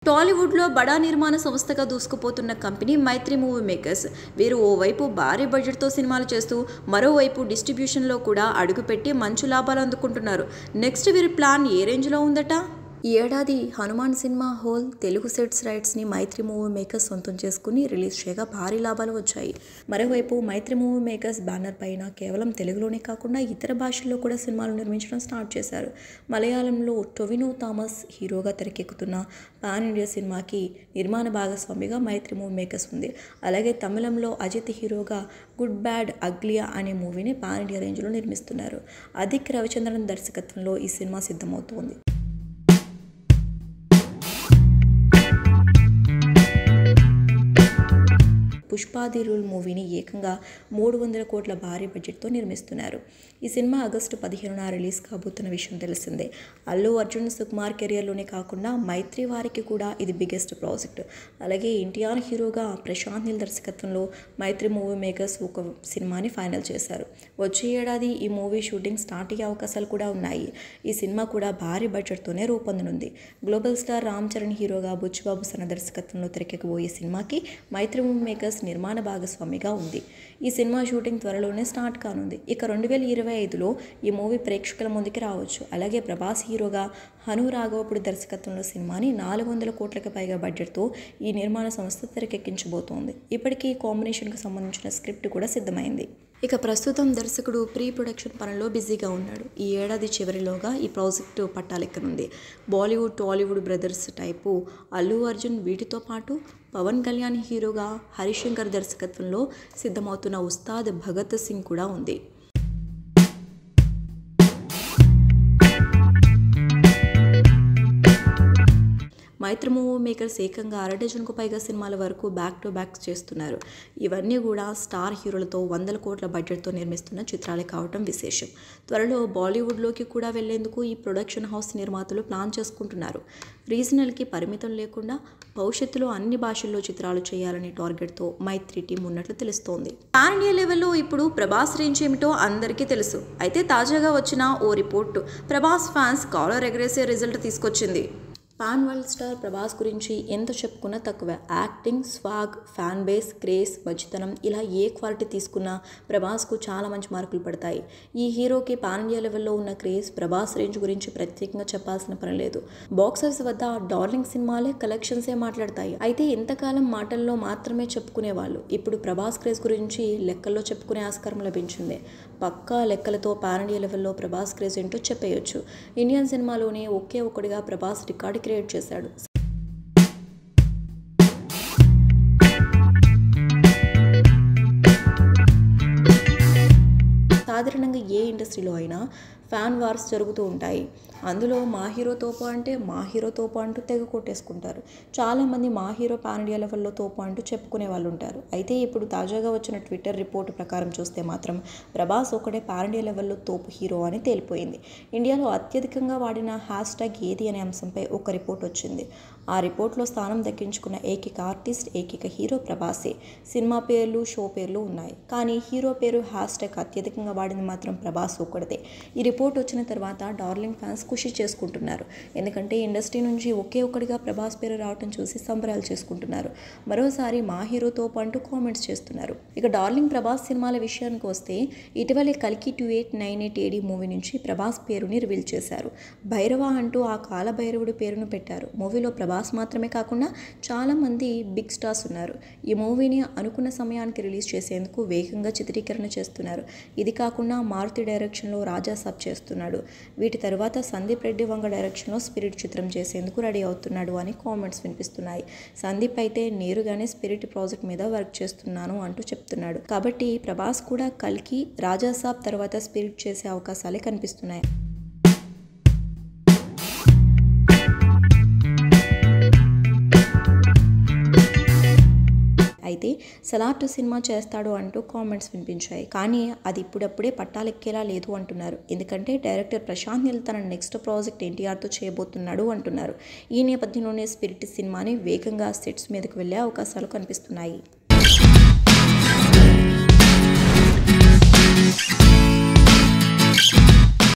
టాలీవుడ్లో బడా నిర్మాణ సంస్థగా దూసుకుపోతున్న కంపెనీ మైత్రి మూవీ మేకర్స్. వీరు ఓవైపు భారీ బడ్జెట్తో సినిమాలు చేస్తూ మరోవైపు డిస్ట్రిబ్యూషన్లో కూడా అడుగుపెట్టి మంచి లాభాలు అందుకుంటున్నారు. నెక్స్ట్ వీరి ప్లాన్ ఏ రేంజ్లో ఉందట? ఈ ఏడాది Hanuman cinema whole Telugu sets రైట్స్ని మైత్రి మూవీ మేకర్స్ సొంతం చేసుకుని రిలీజ్ చేయగా భారీ లాభాలు వచ్చాయి. మరోవైపు మైత్రి మూవీ మేకర్స్ బ్యానర్ పైన కేవలం తెలుగులోనే కాకుండా ఇతర భాషల్లో కూడా సినిమాలు నిర్మించడం స్టార్ట్ చేశారు. మలయాళంలో టొవినో థామస్ హీరోగా తెరకెక్కుతున్న పాన్ ఇండియా సినిమాకి నిర్మాణ భాగస్వామిగా మైత్రి మూవీ మేకర్స్ ఉంది. అలాగే తమిళంలో అజిత్ హీరోగా గుడ్ బ్యాడ్ అగ్లియా అనే మూవీని పాన్ ఇండియా రేంజ్లో నిర్మిస్తున్నారు. అదిక్ రవిచంద్రన్ దర్శకత్వంలో ఈ సినిమా సిద్ధమవుతోంది. పుష్పాది రూల్ మూవీని ఏకంగా 300 కోట్ల భారీ బడ్జెట్తో నిర్మిస్తున్నారు. ఈ సినిమా ఆగస్టు 15న రిలీజ్ కాబోతున్న విషయం తెలిసిందే. అల్లు అర్జున్ సుకుమార్ కెరియర్లోనే కాకుండా మైత్రి వారికి కూడా ఇది బిగ్గెస్ట్ ప్రాజెక్ట్. అలాగే ఎన్టీఆర్ హీరోగా ప్రశాంత్ నీల్ దర్శకత్వంలో మైత్రి మూవీ మేకర్స్ ఒక సినిమాని ఫైనల్ చేశారు. వచ్చే ఏడాది ఈ మూవీ షూటింగ్ స్టార్ట్ అయ్యే అవకాశాలు కూడా ఉన్నాయి. ఈ సినిమా కూడా భారీ బడ్జెట్తోనే రూపొందనుంది. గ్లోబల్ స్టార్ రామ్ చరణ్ హీరోగా బుచ్చిబాబు సన్న దర్శకత్వంలో తెరకెక్కబోయే సినిమాకి మైత్రి మూవీ మేకర్స్ నిర్మాణ భాగస్వామిగా ఉంది. ఈ సినిమా షూటింగ్ త్వరలోనే స్టార్ట్ కానుంది. ఇక 2025లో ఈ మూవీ ప్రేక్షకుల ముందుకి రావచ్చు. అలాగే ప్రభాస్ హీరోగా హను రాఘవపుడి దర్శకత్వంలో సినిమాని 400 కోట్లకు పైగా బడ్జెట్తో ఈ నిర్మాణ సంస్థ తెరకెక్కించబోతోంది. ఇప్పటికీ ఈ కాంబినేషన్కు సంబంధించిన స్క్రిప్ట్ కూడా సిద్ధమైంది. ఇక ప్రస్తుతం దర్శకుడు ప్రీ ప్రొడక్షన్ పనుల్లో బిజీగా ఉన్నాడు. ఈ ఏడాది చివరిలోగా ఈ ప్రాజెక్టు పట్టాలెక్కనుంది. Bollywood Tollywood brothers type Allu Arjun, వీటితో పాటు పవన్ కళ్యాణ్ హీరోగా హరిశంకర్ దర్శకత్వంలో సిద్ధమవుతున్న ఉస్తాద్ భగత్ సింగ్ కూడా ఉంది. మైత్రి మూవీ మేకర్స్ ఏకంగా 1/2 డజన్కు పైగా సినిమాల వరకు బ్యాక్ టు బ్యాక్ చేస్తున్నారు. ఇవన్నీ కూడా స్టార్ హీరోలతో 100 కోట్ల బడ్జెట్తో నిర్మిస్తున్న చిత్రాలే కావటం విశేషం. త్వరలో బాలీవుడ్లోకి కూడా వెళ్లేందుకు ఈ ప్రొడక్షన్ హౌస్ నిర్మాతలు ప్లాన్ చేసుకుంటున్నారు. రీజనల్కి పరిమితం లేకుండా భవిష్యత్తులో అన్ని భాషల్లో చిత్రాలు చేయాలనే టార్గెట్తో మైత్రి టీం ఉన్నట్లు తెలుస్తోంది. పాన్ ఇండియా లెవెల్లో ఇప్పుడు ప్రభాస్ రేంజ్ ఏమిటో అందరికీ తెలుసు. అయితే తాజాగా వచ్చిన ఓ రిపోర్టు ప్రభాస్ ఫ్యాన్స్ కాలర్ ఎగరేసే రిజల్ట్ తీసుకొచ్చింది. పాన్ వరల్డ్ స్టార్ ప్రభాస్ గురించి ఎంత చెప్పుకున్నా తక్కువే. Acting, swag, fan base, craze, మంచితనం ఇలా ఏ క్వాలిటీ తీసుకున్నా ప్రభాస్కు చాలా మంచి మార్కులు పడతాయి. ఈ హీరోకి పాన్ ఇండియా లెవెల్లో ఉన్న క్రేజ్ ప్రభాస్ రేంజ్ గురించి ప్రత్యేకంగా చెప్పాల్సిన పని లేదు. బాక్సాఫీస్ వద్ద డార్లింగ్ సినిమాలే కలెక్షన్సే మాట్లాడతాయి. అయితే ఇంతకాలం మాటల్లో మాత్రమే చెప్పుకునేవాళ్ళు. ఇప్పుడు ప్రభాస్ క్రేజ్ గురించి లెక్కల్లో చెప్పుకునే ఆస్కారం లభించింది. పక్కా లెక్కలతో పాన్ ఇండియా లెవెల్లో ప్రభాస్ క్రేజ్ ఏంటో చెప్పేయొచ్చు. ఇండియన్ సినిమాలోనే ఒకే ఒక్కడిగా ప్రభాస్ రికార్డు క్రియేట్ చేశాడు. సాధారణంగా ఏ ఇండస్ట్రీలో అయినా ఫ్యాన్ వార్స్ జరుగుతూ ఉంటాయి. అందులో మా హీరో తోపు అంటే మా హీరో తోపు అంటూ తెగ కొట్టేసుకుంటారు. చాలామంది మా హీరో పాన్ ఇండియా లెవెల్లో తోపు అంటూ చెప్పుకునే వాళ్ళు ఉంటారు. అయితే ఇప్పుడు తాజాగా వచ్చిన ట్విట్టర్ రిపోర్టు ప్రకారం చూస్తే మాత్రం ప్రభాస్ ఒకడే పాన్ ఇండియా లెవెల్లో తోపు హీరో అని తేలిపోయింది. ఇండియాలో అత్యధికంగా వాడిన హ్యాష్ట్యాగ్ ఏది అనే అంశంపై ఒక రిపోర్ట్ వచ్చింది. ఆ రిపోర్ట్లో స్థానం దక్కించుకున్న ఏకైక ఆర్టిస్ట్, ఏకైక హీరో ప్రభాసే. సినిమా పేర్లు, షో పేర్లు ఉన్నాయి. కానీ హీరో పేరు హ్యాష్ట్యాగ్ అత్యధికంగా వాడింది మాత్రం ప్రభాస్ ఒక్కడితే. ఈ రిపోర్ట్ వచ్చిన తర్వాత డార్లింగ్ ఫ్యాన్స్ ఖుషి చేసుకుంటున్నారు. ఎందుకంటే ఇండస్ట్రీ నుంచి ఒకే ఒక్కడిగా ప్రభాస్ పేరు రావటం చూసి సంబరాలు చేసుకుంటున్నారు. మరోసారి మా హీరోతో అంటూ కామెంట్స్ చేస్తున్నారు. ఇక డార్లింగ్ ప్రభాస్ సినిమాల విషయానికి వస్తే ఇటీవలే కల్కి 2898 AD మూవీ నుంచి ప్రభాస్ పేరుని రివీల్ చేశారు. భైరవ అంటూ ఆ కాల భైరవుడి పేరును పెట్టారు. మూవీలో ప్రభాస్ మాత్రమే కాకుండా చాలామంది బిగ్ స్టార్స్ ఉన్నారు. ఈ మూవీని అనుకున్న సమయానికి రిలీజ్ చేసేందుకు వేగంగా చిత్రీకరణ చేస్తున్నారు. ఇది కాకుండా మారుతి డైరెక్షన్లో రాజాసాబ్ చేస్తున్నాడు. వీటి తర్వాత సందీప్ రెడ్డి వంగ డైరెక్షన్లో స్పిరిట్ చిత్రం చేసేందుకు రెడీ అవుతున్నాడు అని కామెంట్స్ వినిపిస్తున్నాయి. సందీప్ అయితే నేరుగానే స్పిరిట్ ప్రాజెక్ట్ మీద వర్క్ చేస్తున్నాను అంటూ చెప్తున్నాడు. కాబట్టి ప్రభాస్ కూడా కల్కి, రాజాసాబ్ తర్వాత స్పిరిట్ చేసే అవకాశాలే కనిపిస్తున్నాయి. అయితే సలార్ 2 సినిమా చేస్తాడు అంటూ కామెంట్స్ వినిపించాయి. కానీ అది ఇప్పుడప్పుడే పట్టాలెక్కేలా లేదు అంటున్నారు. ఎందుకంటే డైరెక్టర్ ప్రశాంత్ నీల్ తన నెక్స్ట్ ప్రాజెక్ట్ ఎన్టీఆర్తో చేయబోతున్నాడు అంటున్నారు. ఈ నేపథ్యంలోనే స్పిరిట్ సినిమాని వేగంగా సెట్స్ మీదకు వెళ్లే అవకాశాలు కనిపిస్తున్నాయి.